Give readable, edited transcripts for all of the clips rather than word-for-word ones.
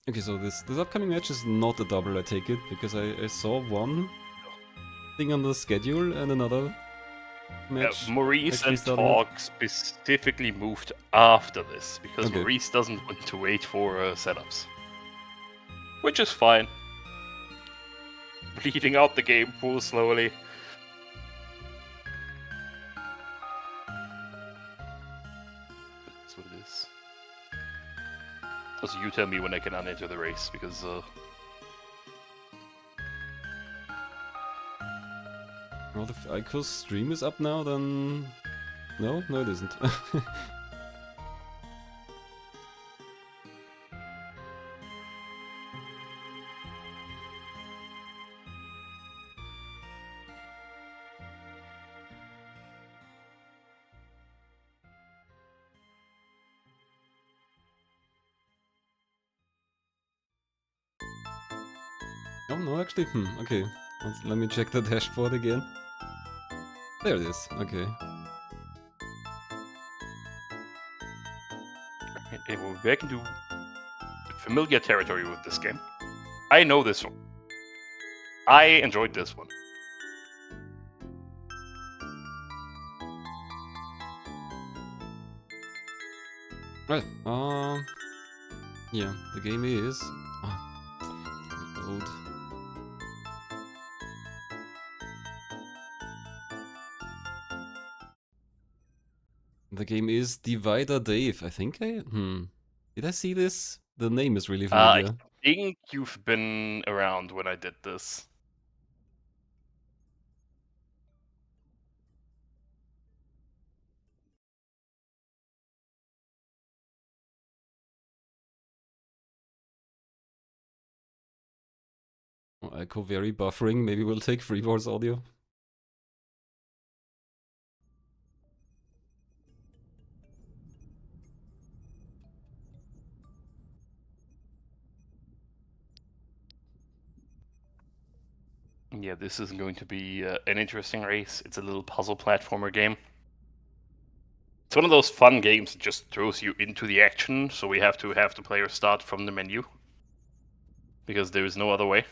Okay, so this upcoming match is not a double, I take it, because I saw one thing on the schedule and another match. Maurice actually and starting up. Talk specifically moved after this because Okay. Maurice doesn't want to wait for setups, which is fine. Bleeding out the game pool slowly. That's what it is. Also, you tell me when I can unenter the race because. Well, if AiCo's stream is up now, then... No, it isn't. Oh, no, actually, okay. Let me check the dashboard again. There it is, okay. We're back into familiar territory with this game. I know this one. I enjoyed this one. Right, yeah, the game is... Reload. The game is Divider Dave, I think Did I see this? The name is really familiar. I think you've been around when I did this. AiCo very buffering, maybe we'll take Freebal's audio. Yeah, this is going to be an interesting race. It's a little puzzle platformer game. It's one of those fun games that just throws you into the action, so we have to have the player start from the menu. Because there is no other way.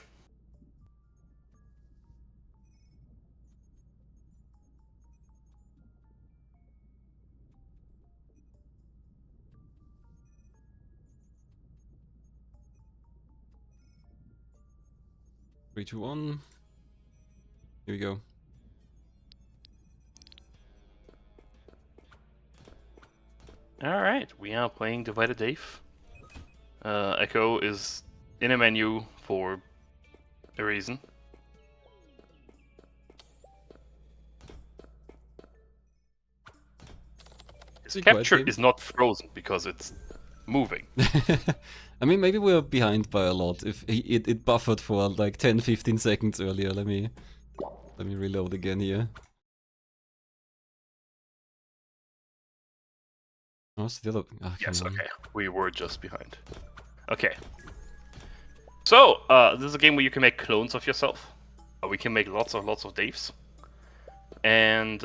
Three, two, one. Here we go. Alright, we are playing Divided Dave. AiCo is in a menu for a reason. His capture is not frozen because it's moving. I mean, maybe we're behind by a lot. If it buffered for like 10-15 seconds earlier. Let me reload again here. Oh, it's the other. Yes, okay. We were just behind. Okay. So, this is a game where you can make clones of yourself. We can make lots of Daves. And,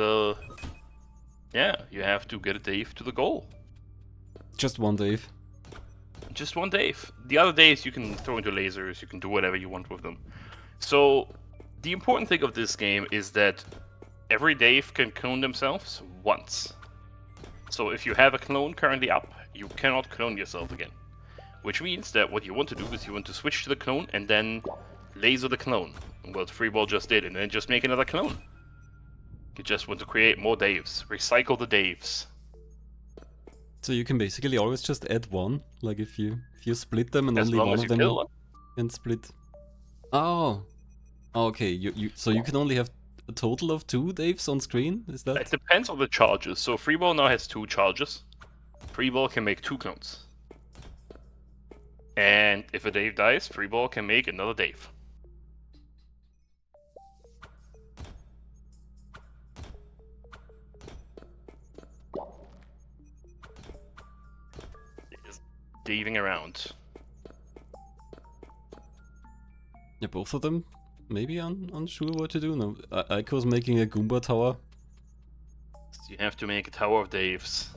yeah, you have to get a Dave to the goal. Just one Dave. Just one Dave. The other Daves you can throw into lasers, you can do whatever you want with them. So, the important thing of this game is that every Dave can clone themselves once. So if you have a clone currently up, you cannot clone yourself again. Which means that what you want to do is you want to switch to the clone and then laser the clone. What freeball just did, and then just make another clone. You just want to create more Daves. Recycle the Daves. So you can basically always just add one, like if you split them and as only long one as of you them kill one. can split. Oh, okay. So you can only have a total of 2 Daves on screen? Is that? It depends on the charges. So freeball now has 2 charges. Freeball can make 2 clones. And if a Dave dies, freeball can make another Dave. It's daving around. Yeah, both of them maybe unsure what to do. No, AiCo's making a Goomba tower. So you have to make a tower of Daves.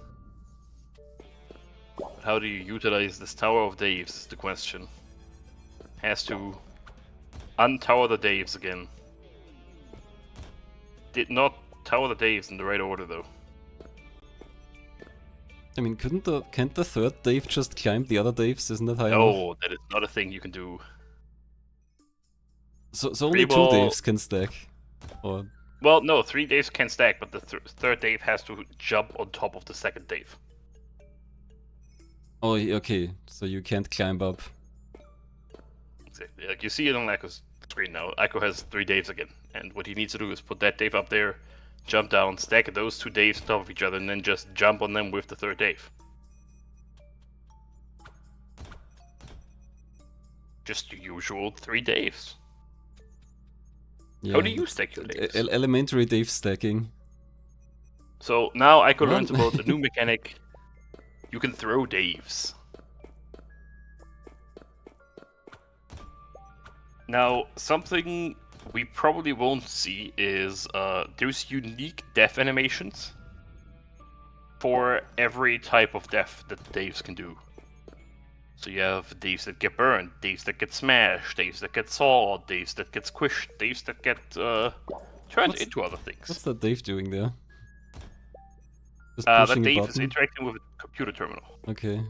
how do you utilize this Tower of Daves is the question. Has to untower the Daves again. Did not tower the Daves in the right order though. I mean, can't the third Dave just climb the other Daves? Isn't that high enough? No, that is not a thing you can do. So only two Daves can stack? Or... Well, no, 3 Daves can stack, but the third Dave has to jump on top of the second Dave. Oh, okay, so you can't climb up. Exactly. Like you see it on AiCo's screen now. AiCo has 3 Daves again, and what he needs to do is put that Dave up there, jump down, stack those 2 Daves on top of each other, and then just jump on them with the third Dave. Just your usual 3 Daves. Yeah, how do you stack your Daves? Elementary Dave stacking. So now AiCo learns about the new mechanic. You can throw Daves. Now, something we probably won't see is there's unique death animations for every type of death that the Daves can do. So you have Daves that get burned, Daves that get smashed, Daves that get sawed, Daves that get squished, Daves that get turned into other things. What's that Dave doing there? Just that pushing a Dave button? is interacting with a computer terminal. Okay.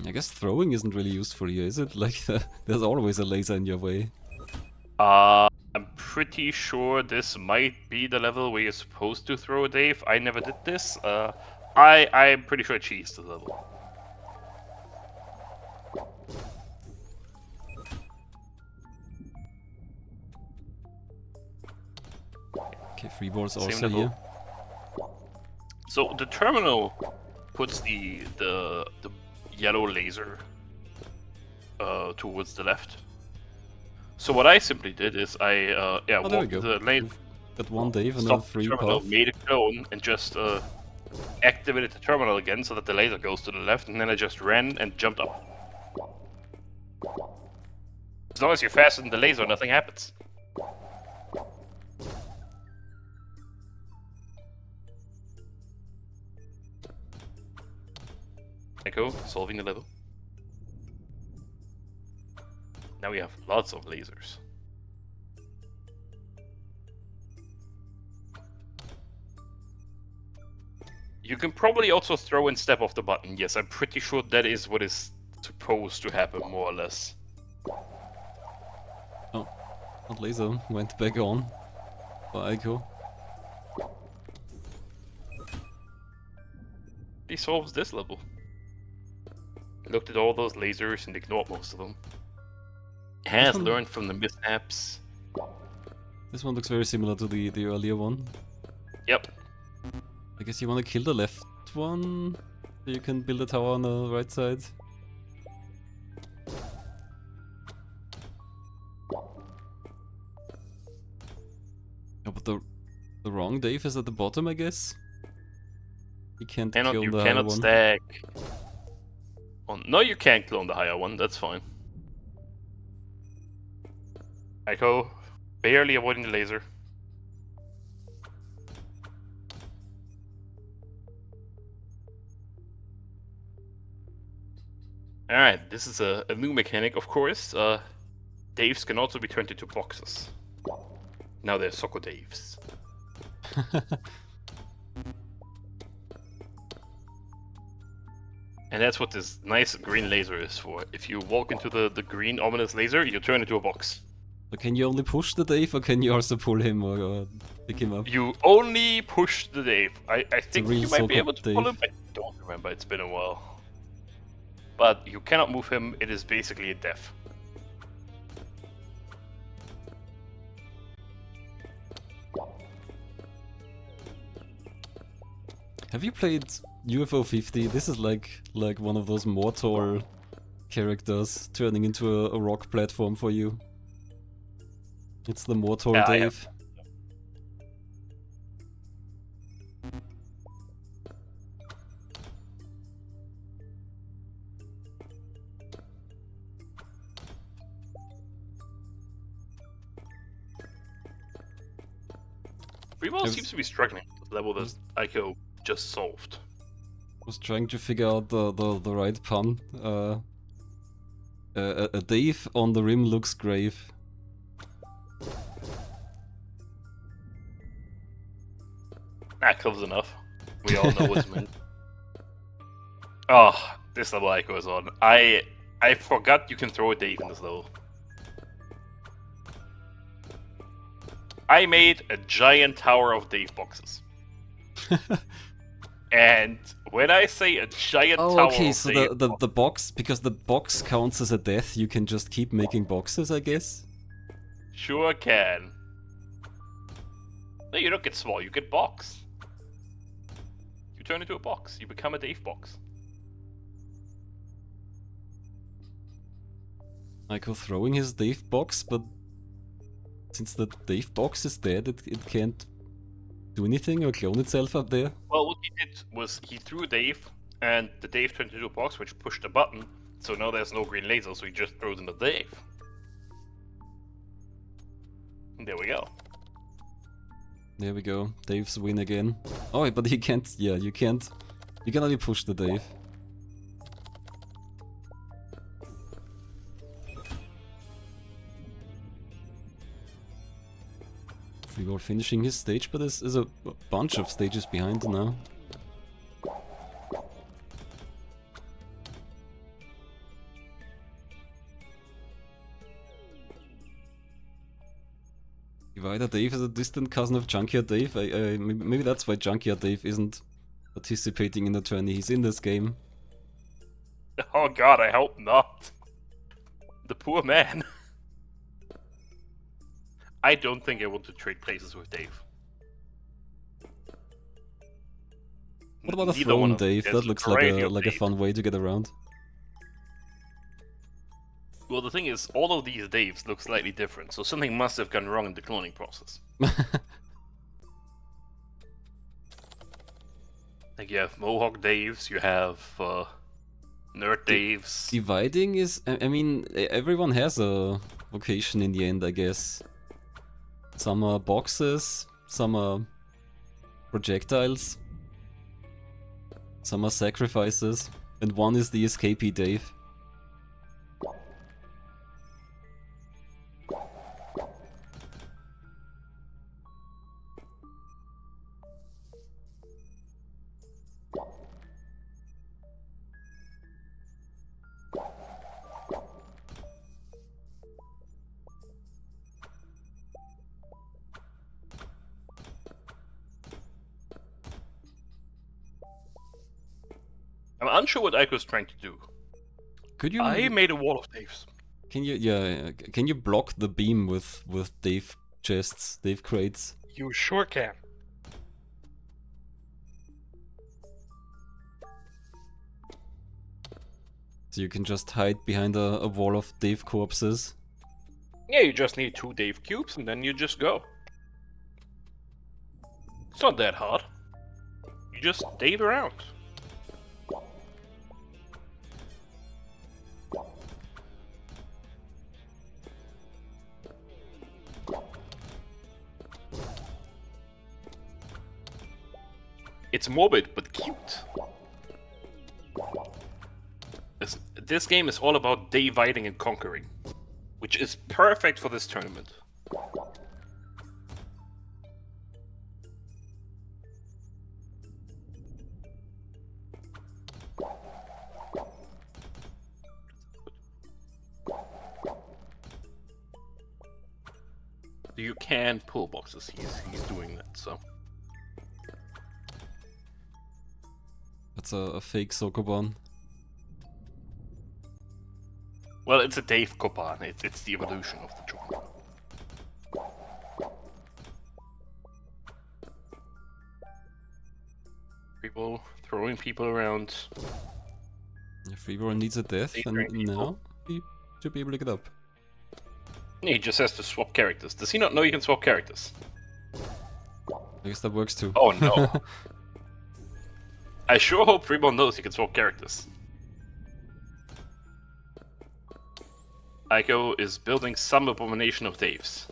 I guess throwing isn't really useful here, is it? Like, there's always a laser in your way. I'm pretty sure this might be the level where you're supposed to throw a Dave. I never did this. I'm pretty sure I cheesed the level. Okay, freeball's Same also level. here. So the terminal puts the yellow laser towards the left. So what I simply did is I Oh, there we walked go. the lane, Got one Dave and a stopped the free terminal, path. made a clone, and just activated the terminal again so that the laser goes to the left, and then I just ran and jumped up. As long as you're faster than the laser, nothing happens. AiCo, solving the level. Now we have lots of lasers. You can probably also throw and step off the button. Yes, I'm pretty sure that is what is supposed to happen, more or less. Oh, that laser went back on by AiCo. He solves this level. Looked at all those lasers and ignored most of them. Has learned from the mishaps. This one looks very similar to the earlier one. Yep. I guess you want to kill the left one, so you can build a tower on the right side. Oh, but the wrong Dave is at the bottom, I guess. You can't clone You the higher cannot one. stack. Oh, no, you can't clone the higher one. That's fine. AiCo, barely avoiding the laser. Alright, this is a new mechanic, of course. Daves can also be turned into boxes. Now they're Soko Daves. And that's what this nice green laser is for. If you walk into the green ominous laser, you turn into a box. So can you only push the Dave, or can you also pull him or pick him up? You only push the Dave. I think real you might be Soko able to pull him. Dave. I don't remember, it's been a while. But you cannot move him, it is basically a death. Have you played UFO 50? This is like one of those mortal characters turning into a rock platform for you. It's the mortal Yeah, I Dave. have. Freeball was- seems to be struggling with the level that Aiko just solved. Was trying to figure out the right pun. A Dave on the rim looks grave. Close enough. We all know what's meant. Oh, this level Aiko is on. I forgot you can throw a Dave in this level. I made a giant tower of Dave boxes. And when I say a giant tower okay, of so Dave the box, because the box counts as a death, you can just keep making boxes, I guess? Sure can. No, you don't get small, you get box. You turn into a box, you become a Dave box. Aiko throwing his Dave box, but since the Dave box is dead, it can't do anything or clone itself up there? Well, what he did was he threw Dave, and the Dave turned into a box which pushed a button, so now there's no green laser, so he just throws in the Dave. And there we go. There we go. Dave's win again. Oh, but he can't. Yeah, you can't. You can only push the Dave. Freeball finishing his stage, but there's a bunch of stages behind now. Divider Dave is a distant cousin of Junkyard Dave. Maybe that's why Junkyard Dave isn't participating in the tourney. He's in this game. Oh god, I hope not. The poor man. I don't think I want to trade places with Dave. What about a Neither one throne of them. Dave? There's That looks variety of like a Dave. fun way to get around. Well, the thing is, all of these Daves look slightly different, so something must have gone wrong in the cloning process. Like you have Mohawk Daves, you have Nerd Daves. Dividing is... I mean, everyone has a vocation in the end, I guess. Some are boxes, some are projectiles, some are sacrifices, and one is the escapee Dave. I'm unsure what Aiko's trying to do. Could you... I made a wall of Daves. Can you... yeah, can you block the beam with Dave chests, Dave crates? You sure can. So you can just hide behind a wall of Dave corpses? Yeah, you just need 2 Dave cubes and then you just go. It's not that hard. You just Dave around. It's morbid, but cute. This game is all about dividing and conquering, which is perfect for this tournament. You can pull boxes, he's doing that, so. That's a fake Sokoban. Well, it's a Dave Kopan, it's the evolution of the joke. People throwing people around. Freeball needs a death, Dave and rank now he should be able to get up. He just has to swap characters. Does he not know you can swap characters? I guess that works too. Oh no. I sure hope Freeball knows he can swap characters. Aiko is building some abomination of Daves.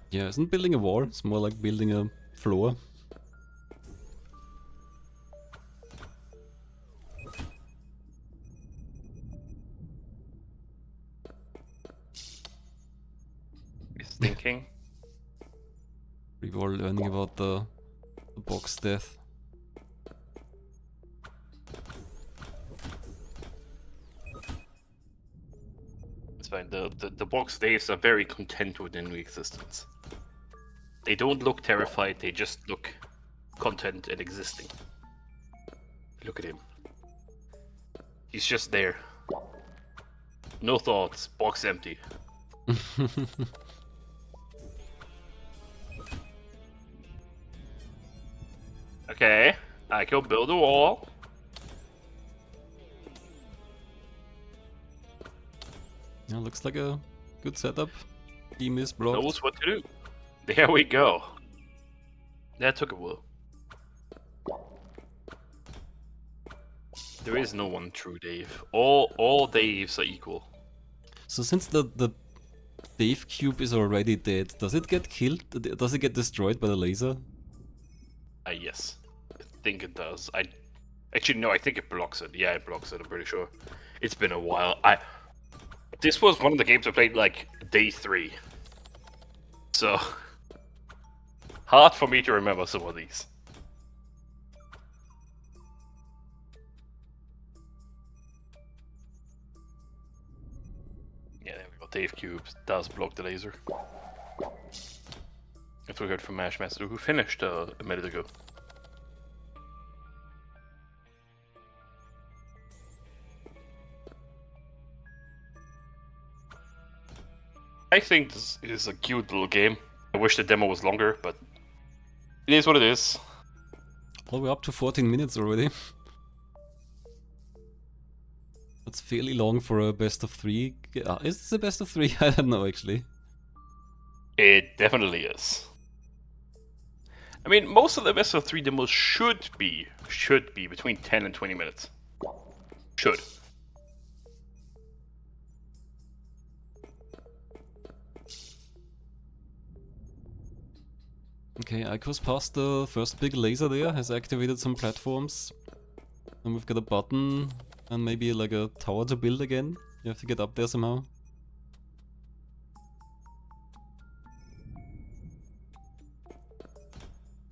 Yeah, isn't building a wall? It's more like building a floor. He's thinking. We were learning about the box death. It's fine. The box daves are very content with their new existence. They don't look terrified, they just look content and existing. Look at him. He's just there. No thoughts, box empty. Okay, I can build a wall. Yeah, looks like a good setup. Team is blocked. Knows what to do. There we go. That took a while. There is no one true Dave. All Daves are equal. So since the Dave cube is already dead, does it get killed? Does it get destroyed by the laser? Yes. I think it does. Actually no, I think it blocks it. Yeah, it blocks it, I'm pretty sure. It's been a while. This was one of the games I played like day 3. So hard for me to remember some of these. Yeah, there we go. Dave Cube does block the laser. If we heard from Mashmaster, who finished a minute ago. I think this is a cute little game. I wish the demo was longer, but it is what it is. Well, we're up to 14 minutes already. That's fairly long for a best of 3. Is this a best of 3? I don't know actually. It definitely is. I mean, most of the best of 3 demos should be between 10 and 20 minutes. Should. Okay, AiCo's passed the first big laser there, has activated some platforms. And we've got a button and maybe like a tower to build again. You have to get up there somehow.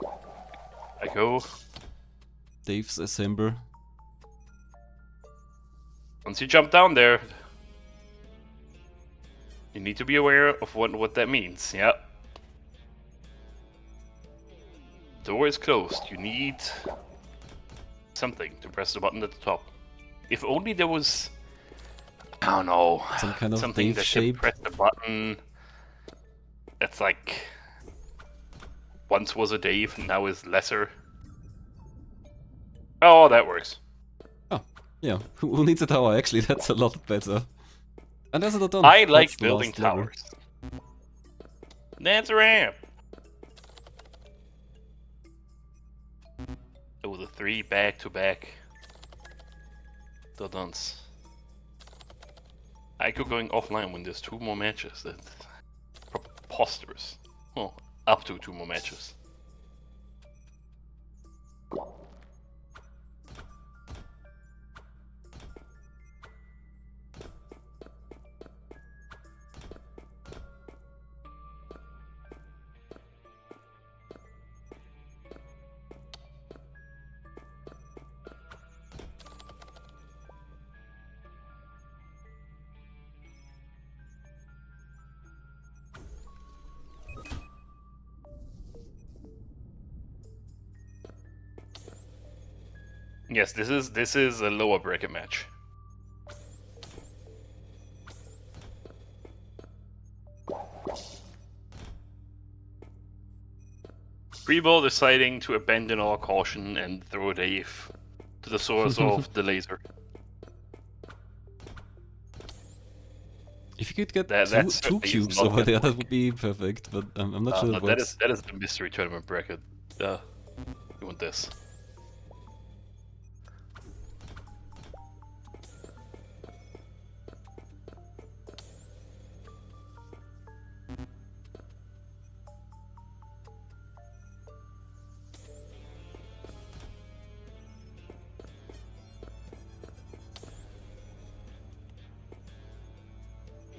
I go. Dave's assembler. Once you jump down there, you need to be aware of what that means. Yeah. Door is closed. You need something to press the button at the top. If only there was, I don't know, Some kind of something Dave that shape. can press the button. That's like once was a Dave, now is lesser. Oh, that works. Oh, yeah. Who needs a tower? Actually, that's a lot better. And that's not done. I like That's the building last level. towers. That's a ramp. Oh, the 3 back-to-back dons. I could going offline when there's 2 more matches. That's preposterous. Well, up to 2 more matches. Yes, this is a lower bracket match. Freeball deciding to abandon all caution and throw Dave to the source of the laser. If you could get That two certainly is cubes not over there, gonna that would be perfect. But I'm not sure no, it that works. is the mystery tournament bracket. You want this?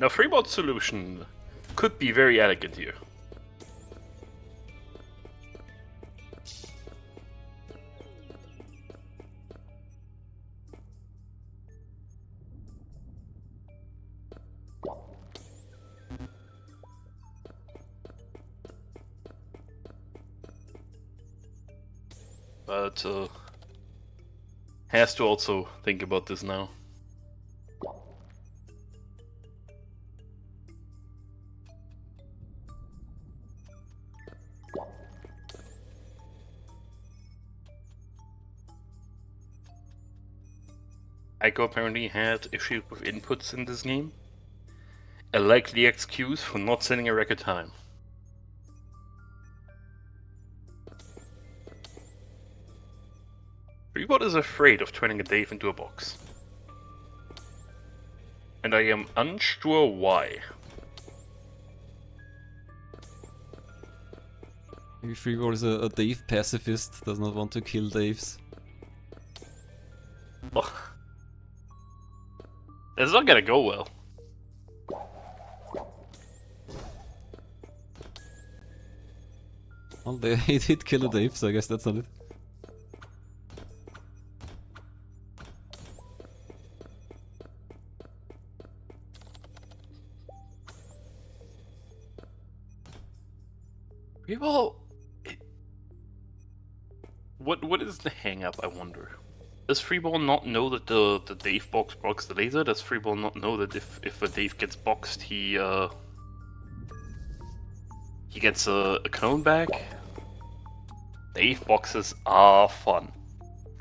Now, freeball's solution could be very elegant here. But has to also think about this now. AiCo apparently had issues with inputs in this game. A likely excuse for not sending a record time. Freeball is afraid of turning a Dave into a box. And I am unsure why. Maybe Freeball is a Dave pacifist, does not want to kill Daves. Ugh. It's not gonna go well. Well, they did kill a Dave, so I guess that's not it. Freeball... What is the hang-up, I wonder? Does Freeball not know that the Dave box blocks the laser? Does Freeball not know that if a Dave gets boxed, he gets a cone back? Dave boxes are fun.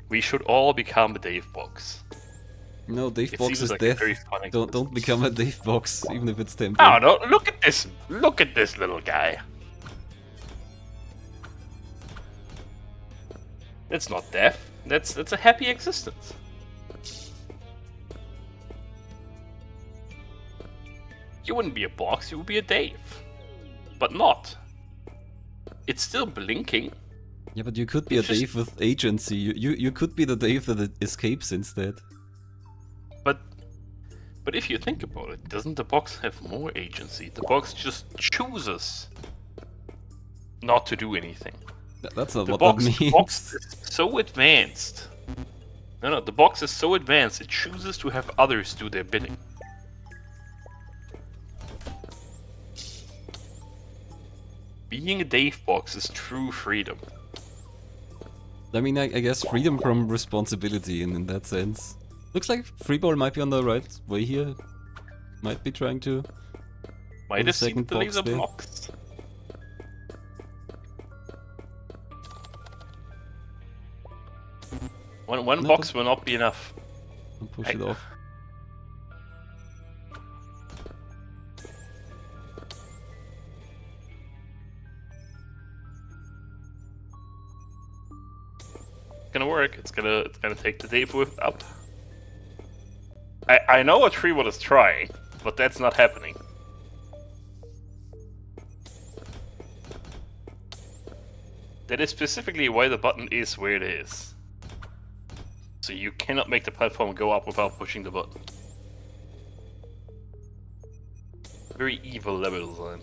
We should all become a Dave box. No, Dave It box seems is like a death. very fun Don't become a Dave box, even if it's temporary. Oh no! Look at this! Look at this little guy. That's not death. That's a happy existence. You wouldn't be a box. You would be a Dave, but not. It's still blinking. Yeah, but you could be a It's just- Dave with agency. You could be the Dave that escapes instead. But if you think about it, doesn't the box have more agency? The box just chooses not to do anything. That's not The what box, that the means. box is so advanced. No, the box is so advanced it chooses to have others do their bidding. Being a Dave box is true freedom. I mean, I guess freedom from responsibility in that sense. Looks like Freeball might be on the right way here. Might be trying to... Might have seen second the box laser there. blocks. One No, box will not be enough. push it off. It's gonna work. It's gonna take the Dave whip up. I know what Freeball is trying, but that's not happening. That is specifically why the button is where it is. So you cannot make the platform go up without pushing the button. Very evil level design.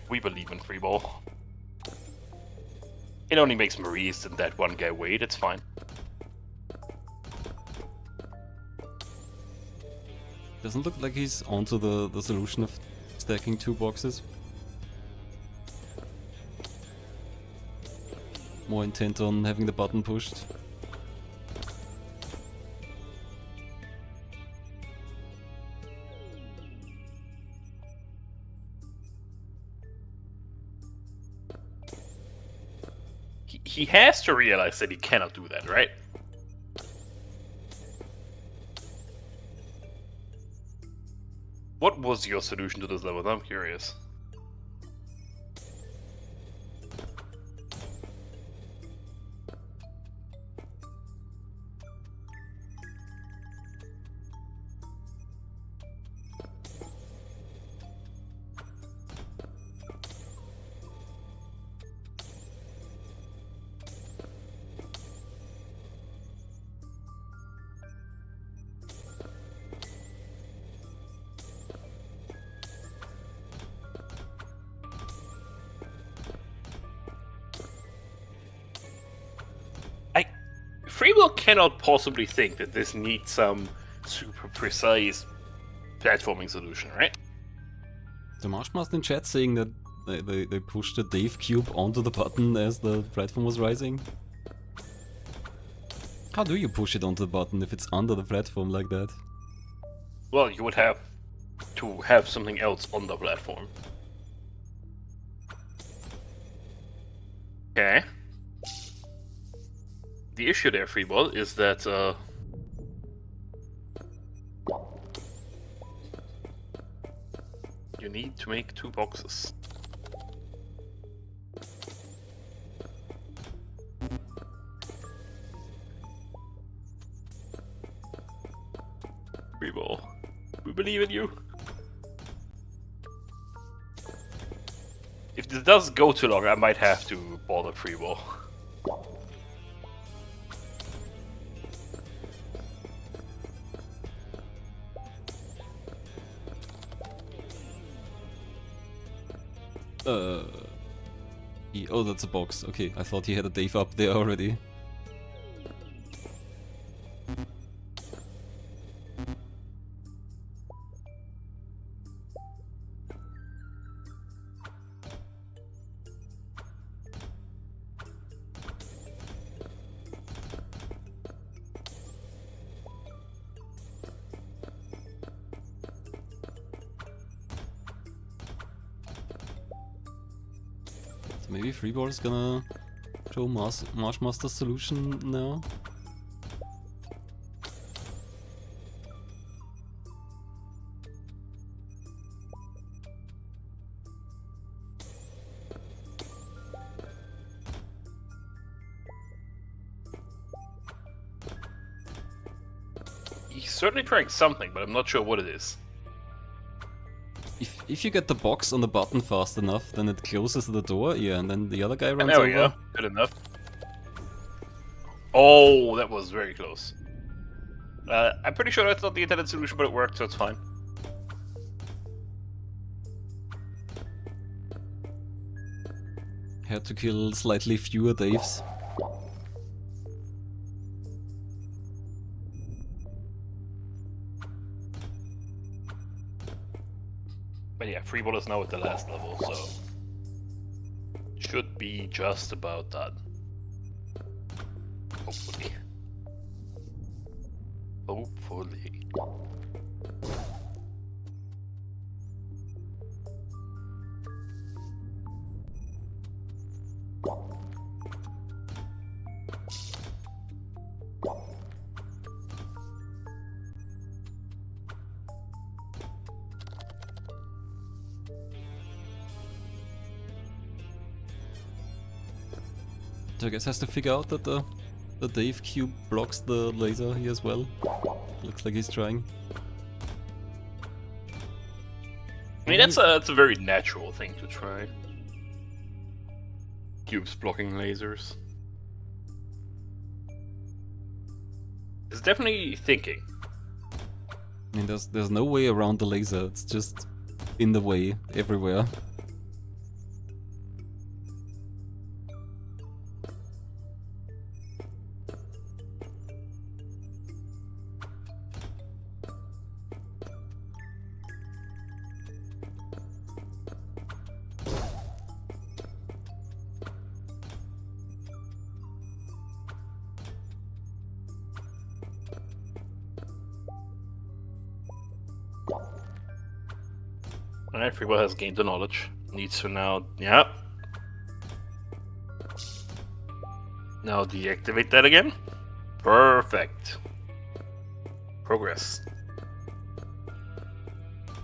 We believe in Freeball. It only makes Maurice and that one guy wait, it's fine. Doesn't look like he's onto the solution of stacking two boxes. More intent on having the button pushed. He has to realize that he cannot do that, right? What was your solution to this level? I'm curious. Freeball cannot possibly think that this needs some super precise platforming solution, right? The Marshmaster in chat saying that they pushed the Dave cube onto the button as the platform was rising. How do you push it onto the button if it's under the platform like that? Well, you would have to have something else on the platform. Okay. The issue there, Freeball, is that you need to make 2 boxes. Freeball, we believe in you. If this does go too long, I might have to bother Freeball. Oh, that's a box. Okay, I thought he had a Dave up there already. Maybe Freeball is gonna show Marshmaster's solution now. He's certainly trying something, but I'm not sure what it is. If you get the box on the button fast enough, then it closes the door, yeah, and then the other guy runs There we over. go. Good enough. Oh, that was very close. I'm pretty sure that's not the intended solution, but it worked, so it's fine. Had to kill slightly fewer Daves. But yeah, Freeball is now at the last level, so should be just about done. Hopefully. Hopefully. So I guess has to figure out that the Dave cube blocks the laser here as well. Looks like he's trying. I mean, that's a very natural thing to try. Cubes blocking lasers. It's definitely thinking. I mean, there's no way around the laser. It's just in the way everywhere. Alright, Freeball has gained the knowledge. Needs to now, yeah. Now deactivate that again. Perfect. Progress.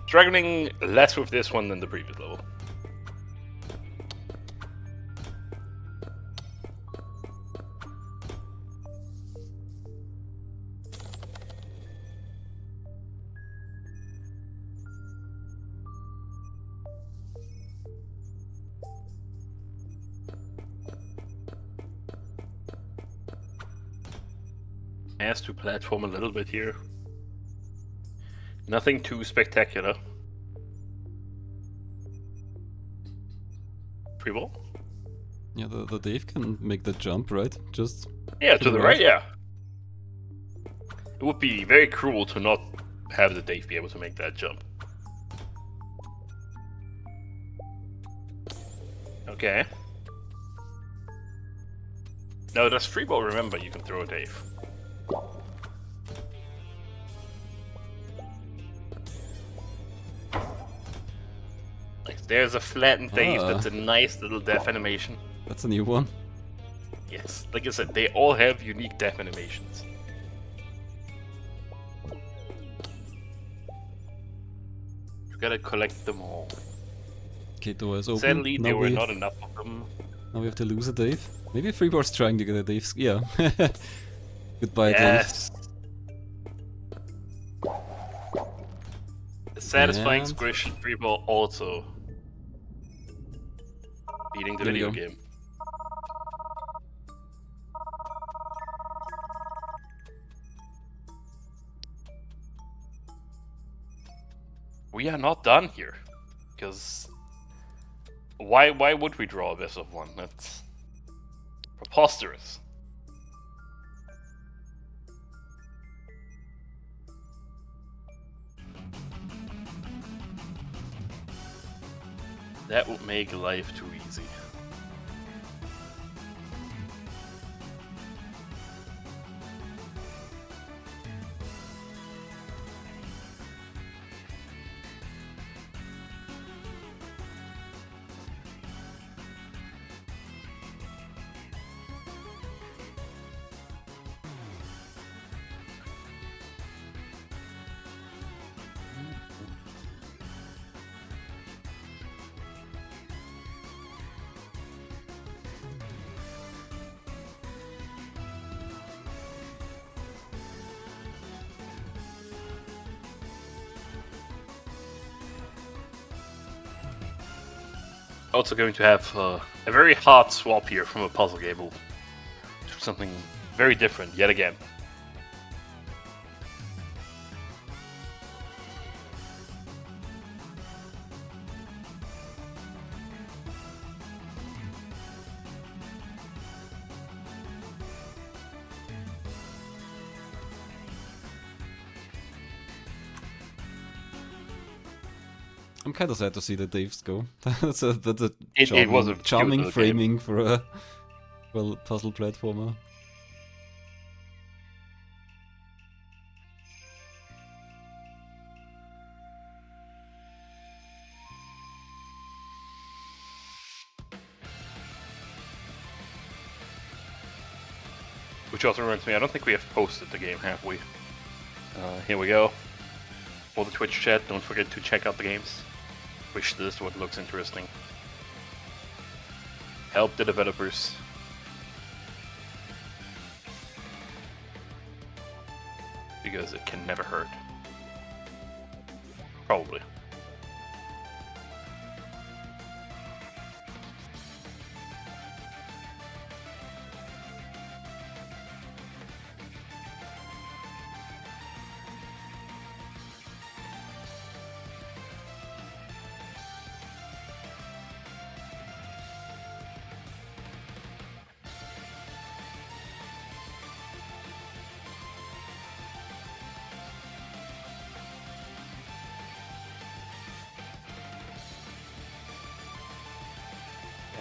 Struggling less with this one than the previous level. Has to platform a little bit here. Nothing too spectacular. Freeball? Yeah, the Dave can make the jump, right? Just Yeah, to the right, yeah. It would be very cruel to not have the Dave be able to make that jump. Okay. No, that's freeball. Remember, you can throw a Dave. Like, there's a flattened Dave. That's a nice little death animation. That's a new one. Yes, like I said, they all have unique death animations. You gotta collect them all. Okay, door is open. Sadly, there were not enough of them. Now we have to lose a Dave. Maybe Freeball's trying to get a Dave. Yeah. Goodbye, Yes. The satisfying And... squish freeball also beating the There we video go. game. We are not done here, because why would we draw a best of one? That's preposterous. That would make life too easy. Also going to have a very hard swap here from a puzzle game to something very different yet again. I'm kind of sad to see the Daves go. that's a It was a charming cute little framing game. for a puzzle platformer. Which also reminds me, I don't think we have posted the game, have we? Here we go. For the Twitch chat, don't forget to check out the games. Wish list what looks interesting. Help the developers. Because it can never hurt. Probably.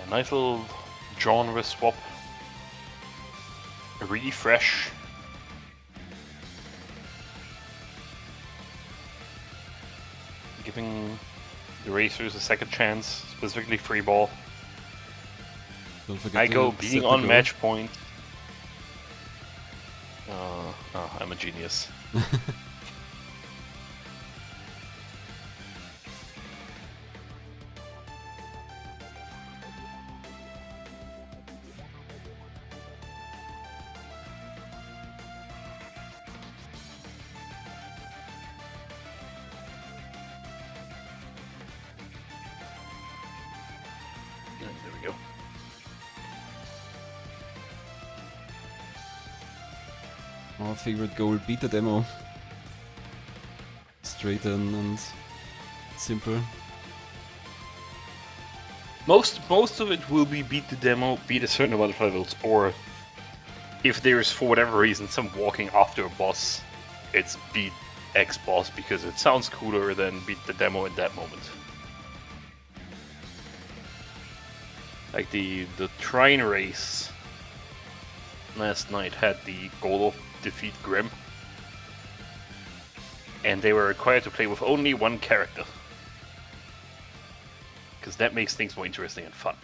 Nice little genre swap. Really fresh. Giving the racers a second chance, specifically free ball. Don't forget to AiCo set being the on goal. match point. I'm a genius. There we go. Our favorite goal, beat the demo. Straight in and simple. Most of it will be beat the demo, beat a certain amount of levels, or if there's for whatever reason some walking after a boss it's beat X boss because it sounds cooler than beat the demo in that moment. Like the train race last night had the goal of defeat Grim, and they were required to play with only one character, because that makes things more interesting and fun.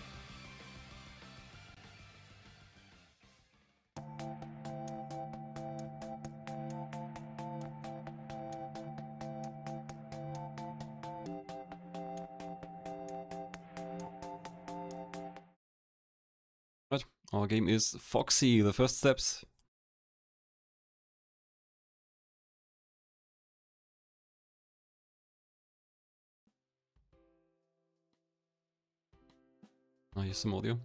Right, our game is Foxy, the first steps. I'll use some audio.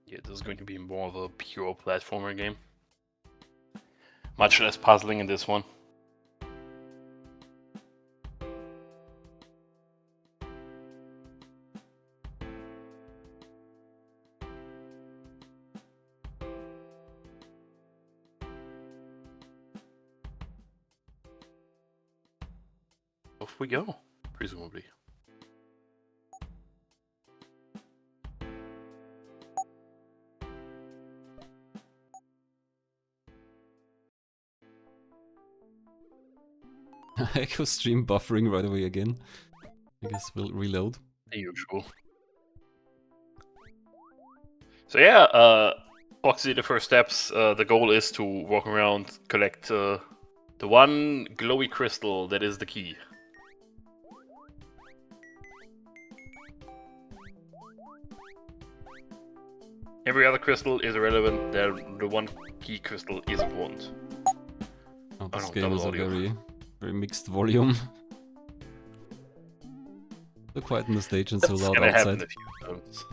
Yeah, this is going to be more of a pure platformer game. Much less puzzling in this one. Off we go, presumably. Echo stream buffering right away again. I guess we'll reload. The usual. So yeah, Foxy, the first steps. The goal is to walk around, collect the one glowy crystal that is the key. Every other crystal is irrelevant. The one key crystal is important. Oh, this no, game is a audio. very mixed volume. So quiet on the stage and so That's loud gonna happen outside. a few times.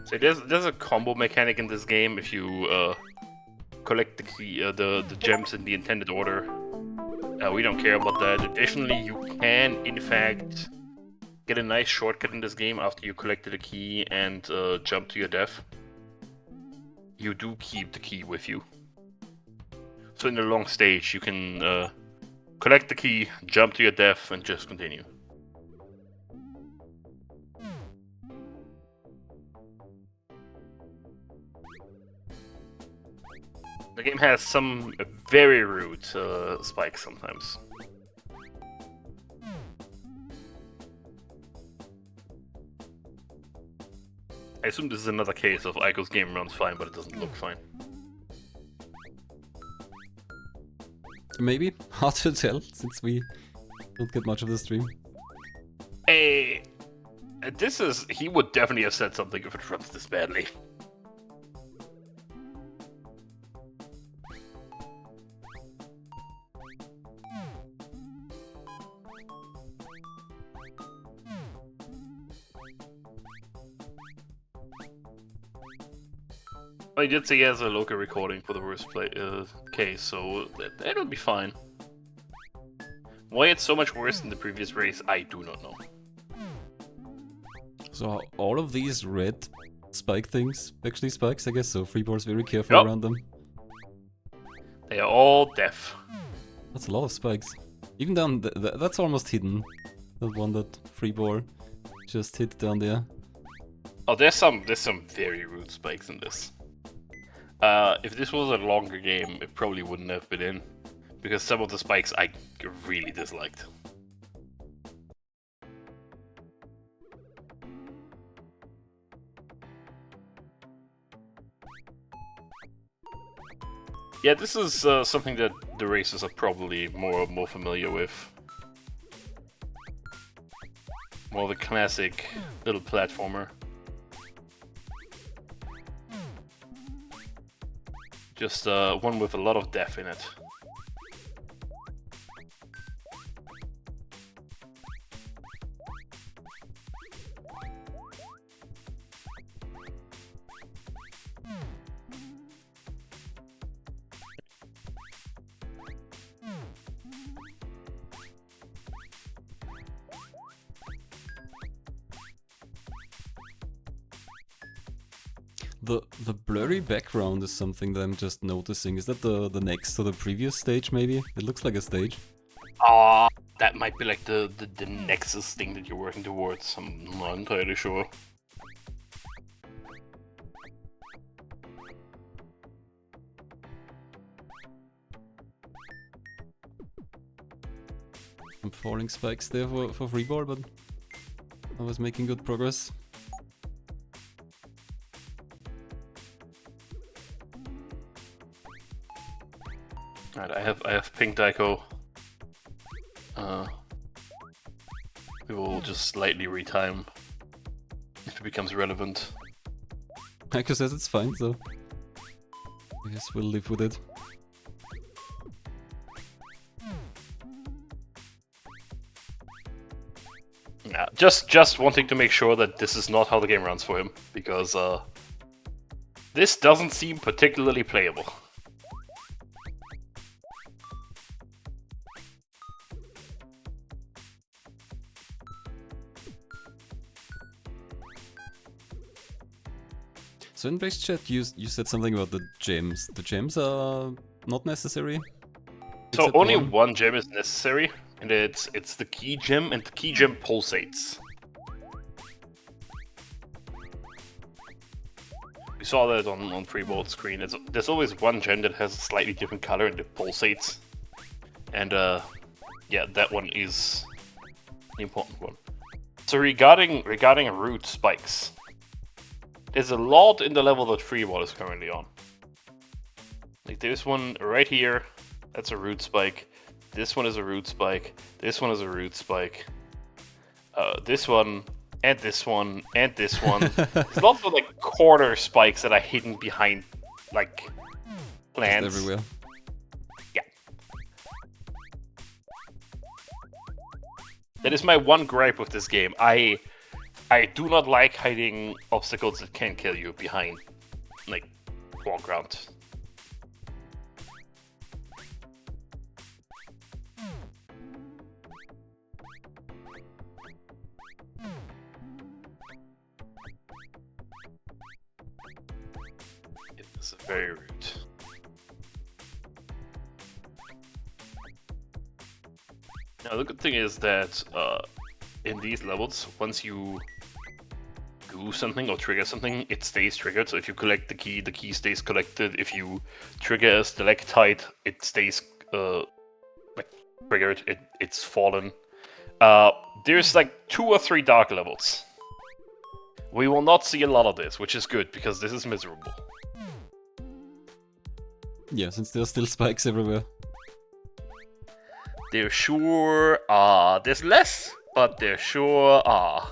So there's a combo mechanic in this game. If you collect the key, the gems in the intended order, we don't care about that. Additionally, you can in fact get a nice shortcut in this game after you collected a key and jump to your death. You do keep the key with you. So in the long stage, you can collect the key, jump to your death, and just continue. The game has some very rude spikes sometimes. I assume this is another case of AiCo's game runs fine, but it doesn't look fine. Maybe? Hard to tell, since we don't get much of the stream. Hey, he would definitely have said something if it runs this badly. I did say he has a local recording for the worst case, so that'll be fine. Why it's so much worse than the previous race, I do not know. So are all of these red spike things actually spikes, I guess, so freeball's very careful around them. They are all deaf. That's a lot of spikes. Even down, that's almost hidden. That one that freeball just hit down there. Oh, there's some very rude spikes in this. If this was a longer game, it probably wouldn't have been in, because some of the spikes I really disliked. Yeah, this is something that the racers are probably more familiar with. More the classic little platformer. Just one with a lot of death in it. The blurry background is something that I'm just noticing. Is that the next to the previous stage, maybe? It looks like a stage. That might be like the Nexus thing that you're working towards. I'm not entirely sure. I'm falling spikes there for freeball, but I was making good progress. Alright, I have pink Daiko. We will just slightly retime if it becomes relevant. Aiko says it's fine, so I guess we'll live with it. Yeah, just wanting to make sure that this is not how the game runs for him, because this doesn't seem particularly playable. So in base chat, you said something about the gems. The gems are not necessary? So only one gem is necessary, and it's the key gem, and the key gem pulsates. We saw that on freeball screen. There's always one gem that has a slightly different color and it pulsates. And yeah, that one is the important one. So regarding root spikes, there's a lot in the level that freeball is currently on. Like there's one right here, that's a root spike. This one is a root spike. This one is a root spike. This one, and this one, and this one. There's lots of like corner spikes that are hidden behind like plants. Just everywhere. Yeah. That is my one gripe with this game. I do not like hiding obstacles that can kill you behind, like, foreground. This is very rude. Now the good thing is that in these levels, once you do something or trigger something, it stays triggered. So if you collect the key stays collected. If you trigger a stalactite, it stays like triggered. It's fallen. There's like 2 or 3 dark levels. We will not see a lot of this, which is good because this is miserable. Yeah, since there's still spikes everywhere. There sure are. There's less, but there sure are.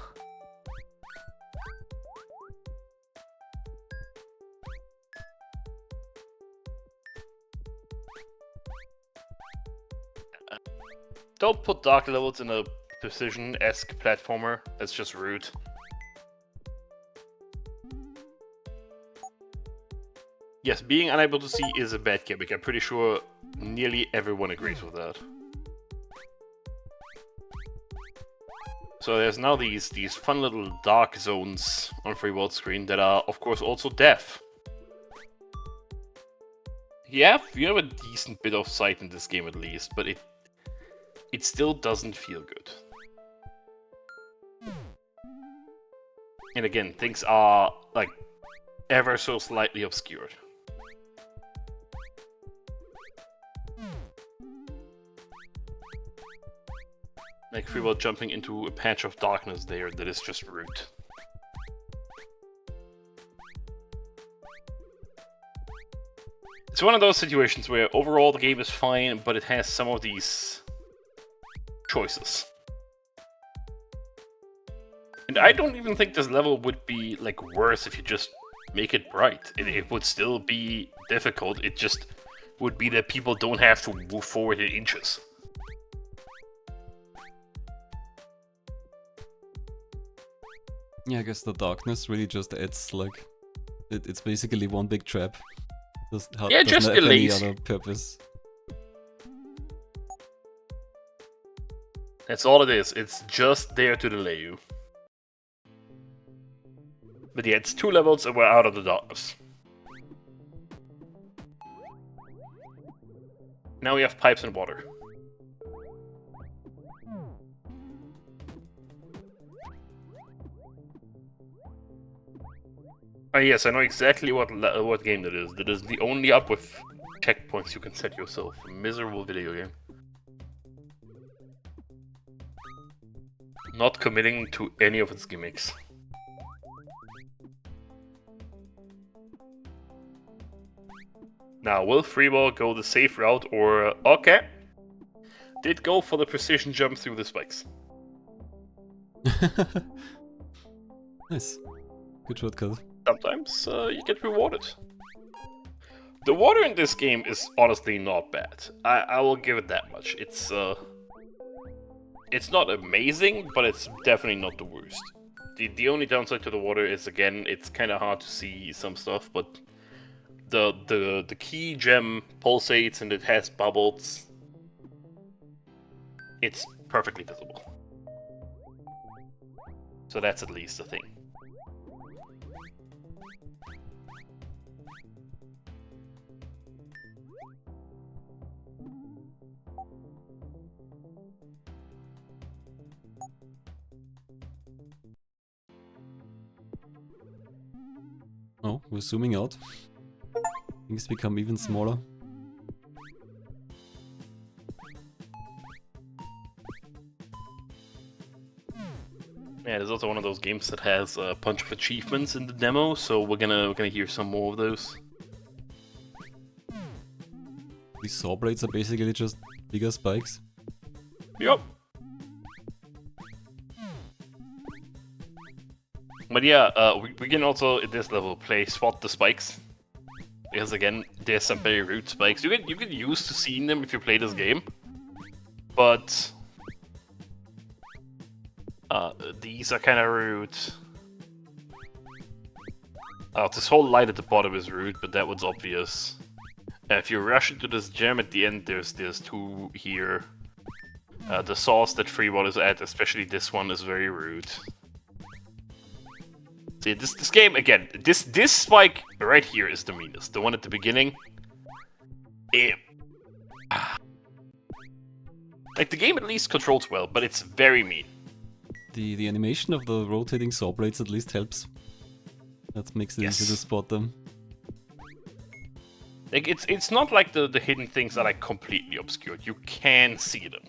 Don't put dark levels in a precision-esque platformer. That's just rude. Yes, being unable to see is a bad gimmick. I'm pretty sure nearly everyone agrees with that. So there's now these fun little dark zones on freeball screen that are, of course, also deaf. Yeah, you have a decent bit of sight in this game at least, but it still doesn't feel good. And again, things are, like, ever so slightly obscured. Like freeball jumping into a patch of darkness there that is just rude. It's one of those situations where overall the game is fine, but it has some of these choices. And I don't even think this level would be like worse if you just make it bright. It would still be difficult, it just would be that people don't have to move forward in inches. Yeah, I guess the darkness really just adds, like, it's basically one big trap. Yeah, just doesn't have any delays. other purpose. That's all it is. It's just there to delay you. But yeah, it's 2 levels and we're out of the darkness. Now we have pipes and water. Oh yes, I know exactly what game that is. That is the only up with checkpoints you can set yourself. A miserable video game. Not committing to any of its gimmicks. Now, will freeball go the safe route or... Okay. Did go for the precision jump through the spikes. Nice. Good shortcut. Sometimes you get rewarded. The water in this game is honestly not bad. I will give it that much. It's not amazing, but it's definitely not the worst. The only downside to the water is, again, it's kind of hard to see some stuff, but the key gem pulsates and it has bubbles. It's perfectly visible. So that's at least a thing. Oh, we're zooming out. Things become even smaller. Yeah, there's also one of those games that has a bunch of achievements in the demo, so we're gonna hear some more of those. These saw blades are basically just bigger spikes. Yup. But yeah, we can also, at this level, play Spot the Spikes. Because again, there's some very rude spikes. You get used to seeing them if you play this game. But... these are kind of rude. This whole light at the bottom is rude, but that was obvious. If you rush into this gem at the end, there's 2 here. The sauce that freeball is at, especially this one, is very rude. See, this game, again, this spike right here is the meanest. The one at the beginning. Like, the game at least controls well, but it's very mean. The animation of the rotating saw blades at least helps. That makes it easy to spot them. Like, it's not like the hidden things are like completely obscured. You can see them.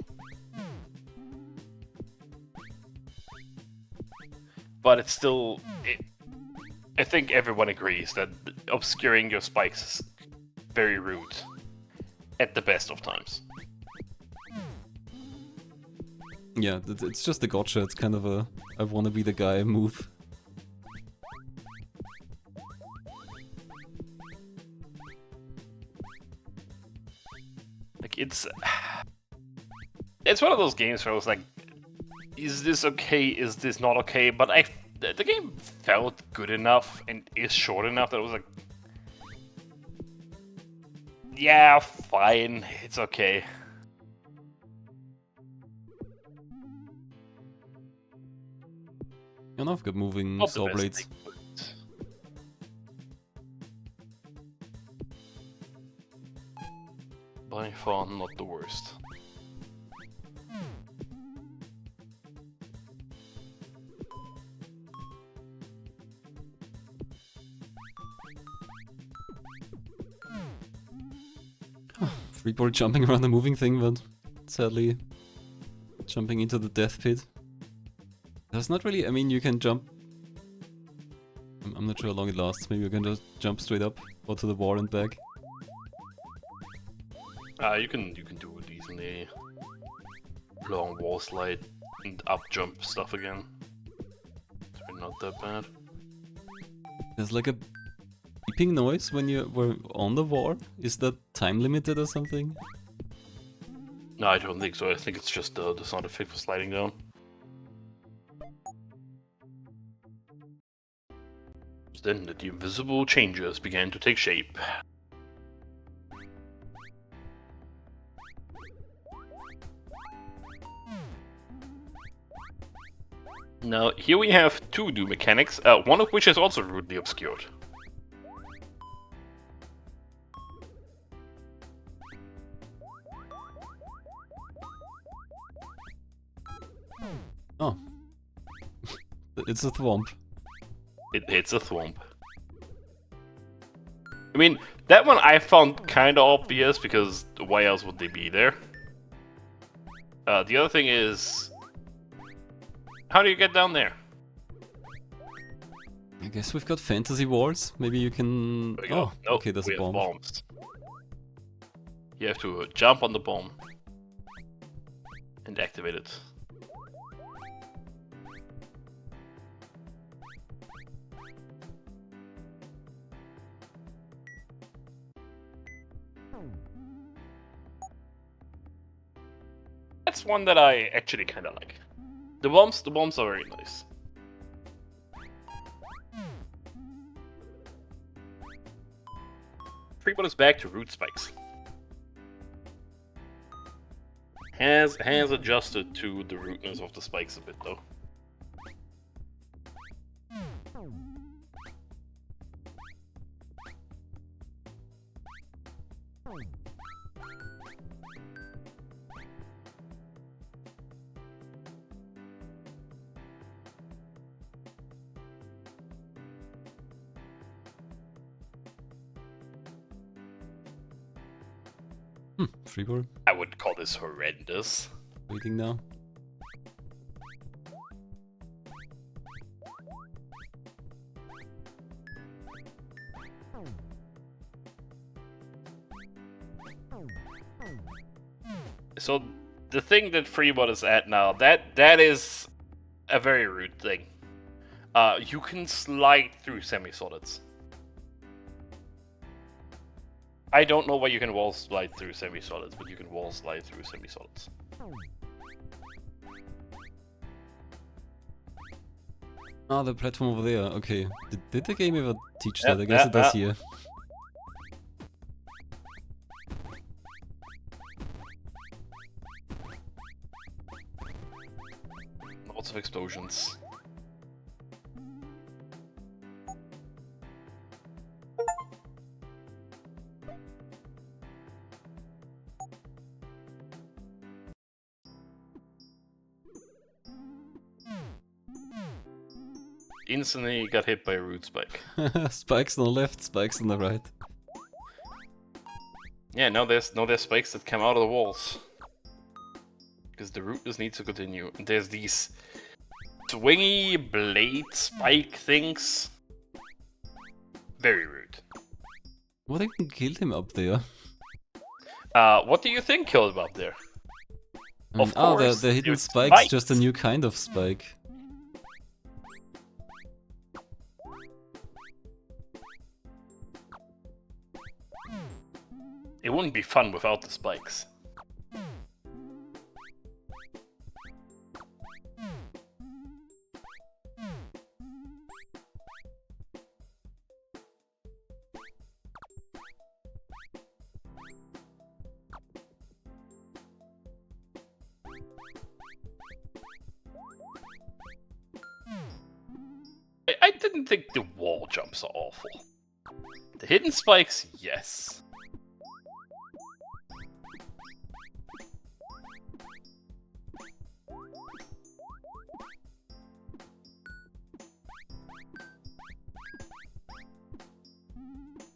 But it's still... I think everyone agrees that obscuring your spikes is very rude. At the best of times. Yeah, it's just a gotcha. It's kind of a I wanna be the guy move. Like, it's one of those games where I was like, is this okay? Is this not okay? But the game felt good enough and is short enough that I was like, yeah, fine, it's okay. And I've got moving Not saw the best blades. thing, but by far not the worst. Freeball jumping around the moving thing, but sadly jumping into the death pit. There's not really, I mean, you can jump... I'm not sure how long it lasts, maybe you can just jump straight up or to the wall and back. You can do it easily. Long wall slide and up jump stuff again. It's really not that bad. There's like a beeping noise when you were on the wall. Is that time limited or something? No, I don't think so. I think it's just the sound effect for sliding down. Then the invisible changes began to take shape. Now, here we have two new mechanics, one of which is also rudely obscured. Oh. It's a thwomp. It's a thwomp. I mean, that one I found kind of obvious, because why else would they be there? The other thing is, how do you get down there? I guess we've got fantasy walls. Maybe you can... Oh, nope, okay, there's a bomb. Bombs. You have to jump on the bomb and activate it. That's one that I actually kind of like. The bombs are very nice. Freeball is back to root spikes. Has adjusted to the rootness of the spikes a bit though. Freeball. I would call this horrendous. Waiting now. So the thing that Freeball is at now, that is a very rude thing. You can slide through semi-solids. I don't know why you can wall slide through semi-solids, but you can wall slide through semi-solids. Ah, the platform over there. Okay. Did the game ever teach that? I guess it does here. Lots of explosions. Instantly got hit by a root spike. Spikes on the left, spikes on the right. Yeah, now there's spikes that come out of the walls. Because the rootness needs to continue. And there's these swingy blade spike things. Very rude. What even killed him up there? What do you think killed him up there? Of course, the hidden it's spike's just a new kind of spike. It wouldn't be fun without the spikes. I didn't think the wall jumps are awful. The hidden spikes, yes.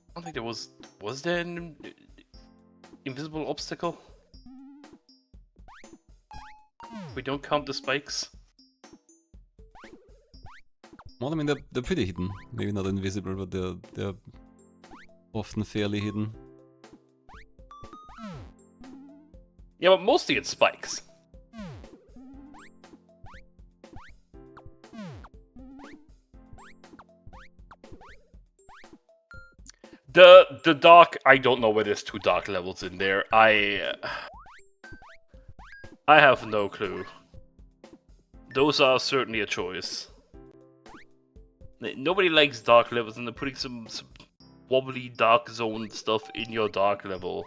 I don't think there was there an invisible obstacle? We don't count the spikes. Well, I mean, they're pretty hidden. Maybe not invisible, but they're often fairly hidden. Yeah, but mostly it's spikes. The dark, I don't know where there's two dark levels in there. I have no clue. Those are certainly a choice. Nobody likes dark levels, and they're putting some wobbly dark zone stuff in your dark level.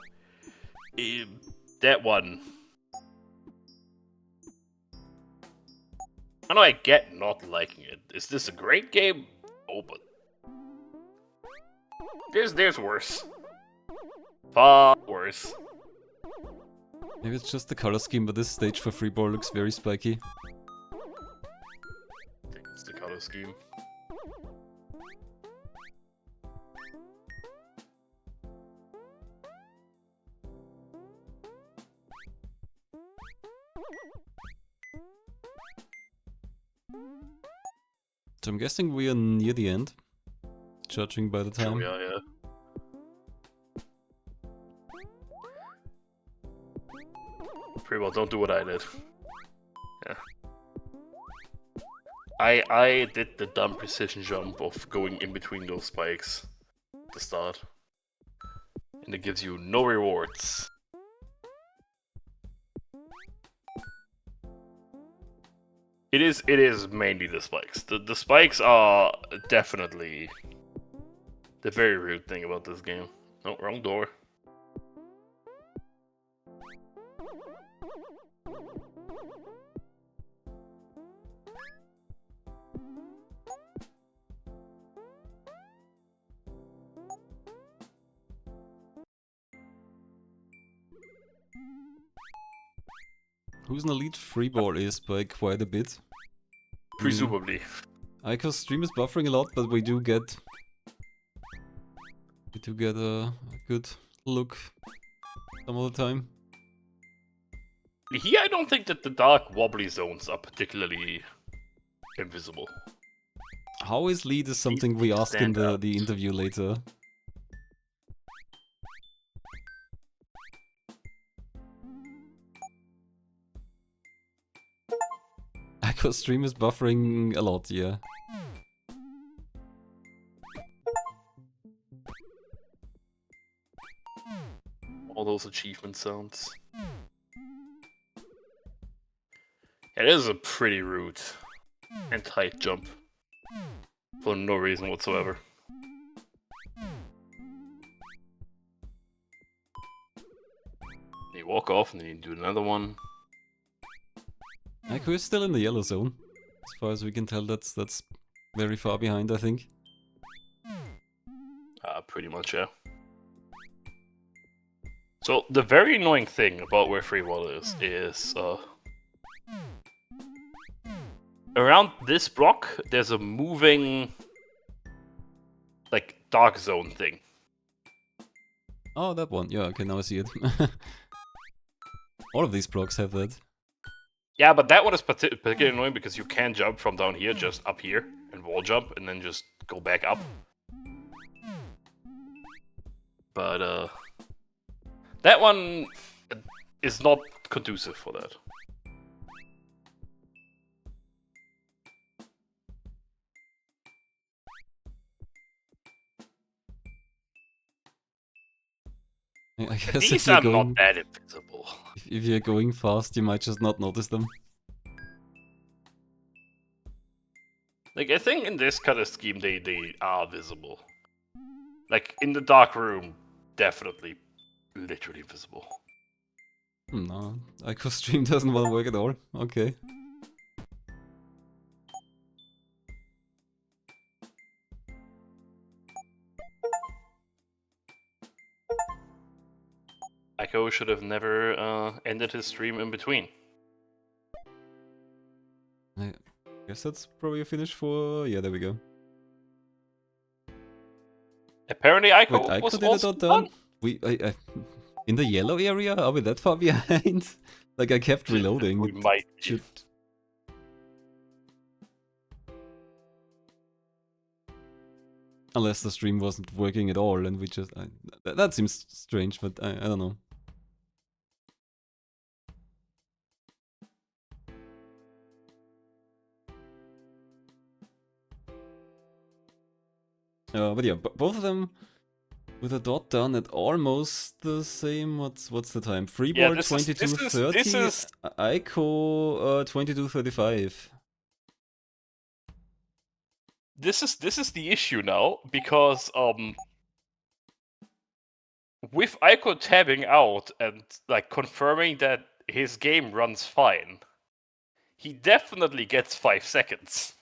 That one. I know I get not liking it. Is this a great game? Oh, but there's worse. Far worse. Maybe it's just the color scheme, but this stage for freeball looks very spiky. I think it's the color scheme. So I'm guessing we are near the end, judging by the time. Sure, yeah. Pretty well, don't do what I did. Yeah. I did the dumb precision jump of going in between those spikes at the start. And it gives you no rewards. It is mainly the spikes. The spikes are definitely the very rude thing about this game. No, wrong door. Who's in the lead? Freeball is by quite a bit. Presumably. AiCo's stream is buffering a lot, but we do get a good look some of the time. Here, I don't think that the dark wobbly zones are particularly invisible. How is lead is something we ask in the interview later. AiCo's stream is buffering a lot, yeah. All those achievement sounds. It is a pretty rude and tight jump. For no reason whatsoever. You walk off and then you do another one. AiCo is still in the yellow zone. As far as we can tell, that's very far behind, I think. Pretty much, yeah. So, the very annoying thing about where freeball is, around this block, there's a moving, like, dark zone thing. Oh, that one. Yeah, okay, now I see it. All of these blocks have that. Yeah, but that one is particularly annoying because you can jump from down here, just up here, and wall jump, and then just go back up. But, that one is not conducive for that. I guess These are not that invisible. If you're going fast, you might just not notice them. Like, I think in this kind of scheme, they are visible. Like, in the dark room, definitely, literally visible. No, AiCo's stream doesn't want to work at all. Okay. AiCo should have never ended his stream in between. I guess that's probably a finish for... Yeah, there we go. Apparently AiCo Wait, was AiCo did also it done? In the yellow area? Are we that far behind? Like, I kept reloading. We might be. Unless the stream wasn't working at all and we just... that seems strange, but I don't know. But yeah, both of them with a dot done at almost the same. What's the time? Freeball 22:30. AiCo 22:35. This is the issue now, because with AiCo tabbing out and like confirming that his game runs fine, he definitely gets 5 seconds.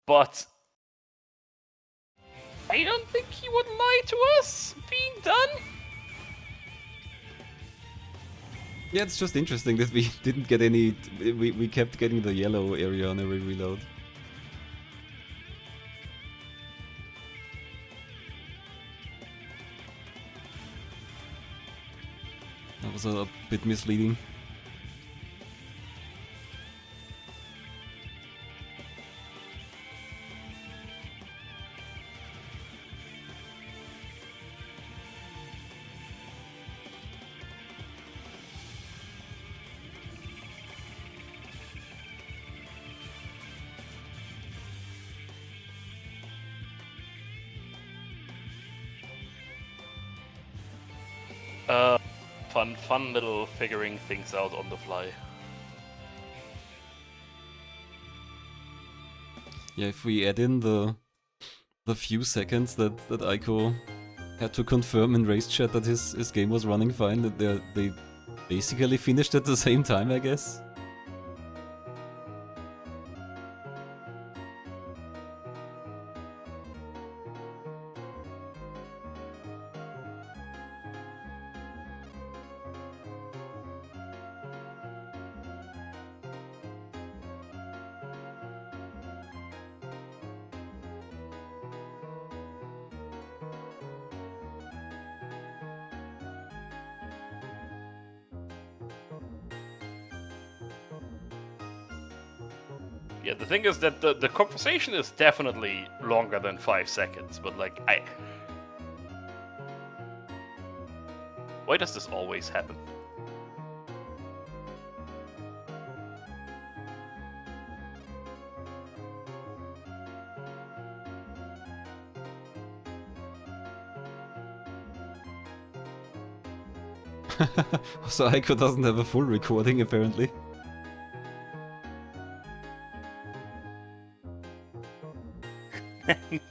But I don't think he would lie to us being done. Yeah, it's just interesting that we didn't get any... We kept getting the yellow area on every reload. That was a bit misleading. Fun little figuring things out on the fly. Yeah, if we add in the few seconds that Aiko had to confirm in race chat that his game was running fine, that they basically finished at the same time, I guess. Yeah, the thing is that the conversation is definitely longer than 5 seconds, but like, why does this always happen? So Aiko doesn't have a full recording, apparently.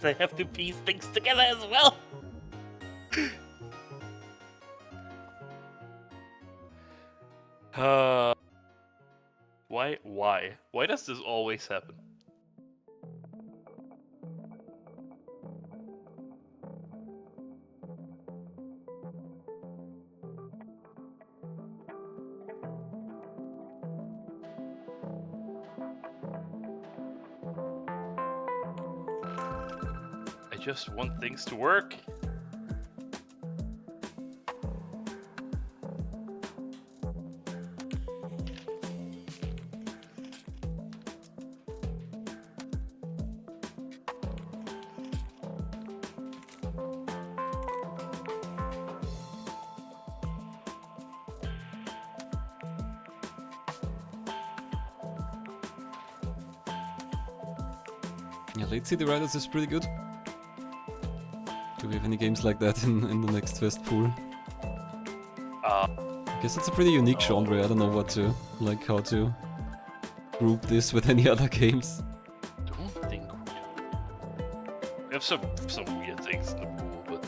They have to piece things together as well. Why does this always happen? I just want things to work. Yeah, late City Riders is pretty good. Do we have any games like that in the NextFest pool? I guess it's a pretty unique genre. I don't know what to, like, how to group this with any other games. Don't think we do. We have some weird things in the pool, but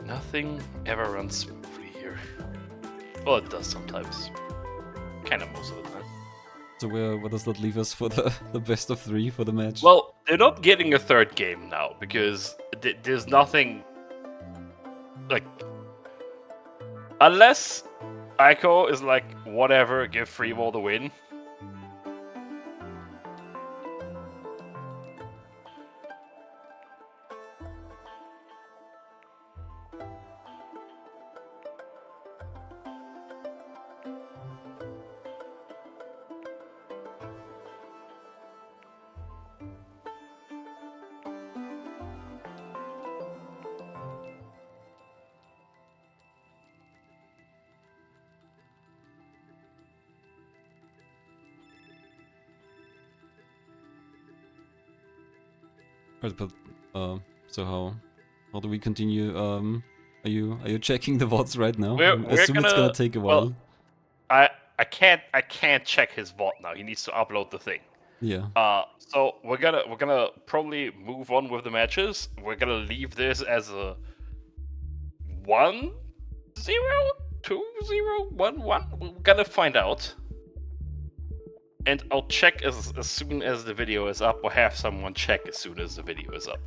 nothing ever runs smoothly here. Well, it does sometimes. Kind of most of the time. So where does that leave us for the best of 3 for the match? Well, they're not getting a third game now because there's nothing like, unless Aiko is like, whatever, give freeball the win. Right, but so how do we continue? Are you checking the VODs right now? I assume it's gonna take a while. Well, I can't check his VOD now. He needs to upload the thing. Yeah. So we're gonna probably move on with the matches. We're gonna leave this as a 1-0, 2-0, 1-1. We're gonna find out. And I'll check as soon as the video is up, or have someone check as soon as the video is up.